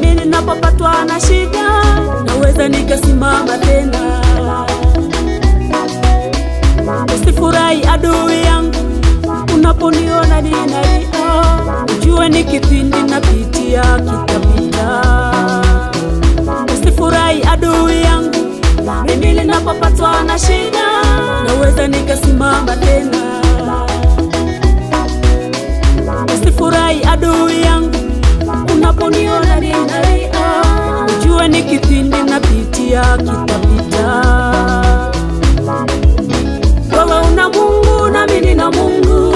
Ninapopatwa na shida, naweza nikasimama tena. Usifurahi adui yangu, unaponiona ninalia, ujue ni kipindi napitia, kitapita. Usifurahi adui yangu, mimi ninapopatwa na shida, naweza nikasimama tena. Usifurahi adui yangu, unaponiona ninalia, ujue ni kipindi napitia, kitapita. Wewe una Mungu na mimi nina Mungu,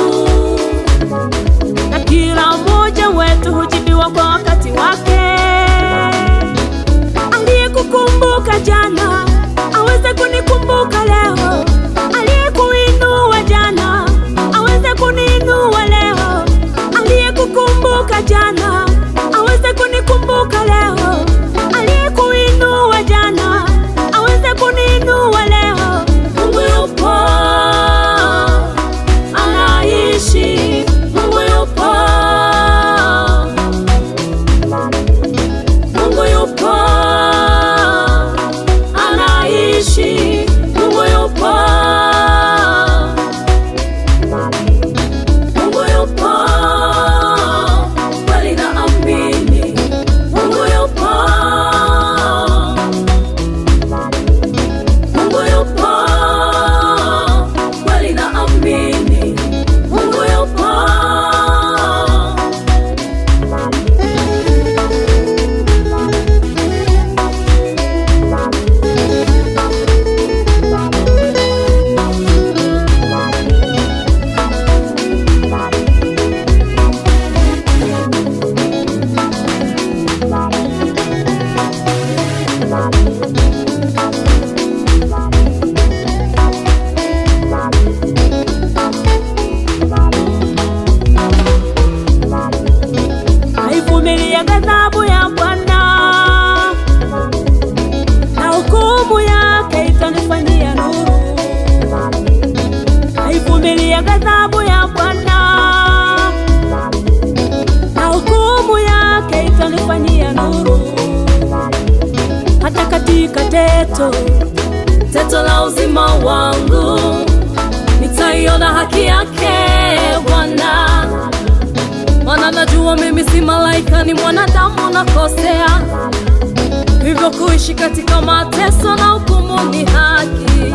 na kila mmoja wetu hujibiwa kwa wakati wake. Aliyekukumbuka jana aweze kunikumbuka leo, aliyekuinua jana aweze kuniinua leo, aliyekukumbuka jana aweze kunikumbuka leo, aliyekuinua jana aweze kuniinua leo. Mungu yupo, anaishi. Mungu yupo, Mungu yupo, anaishi. Mungu yupo, Mungu yupo, kweli naamini. Mungu yupo, Mungu yupo, kweli naamini. Mungu yupo. Naivumilia ghadhabu ya Bwana, na hukumu yake itanifanyia nuru. Naivumilia ghadhabu ya Bwana, na hukumu yake itanifanyia nuru. Hata katika teto la uzima wangu, nitaiona haki yake Bwana. Maana najua mimi si malaika, ni mwanadamu nakosea, hivyo kuishi katika mateso na hukumu ni haki.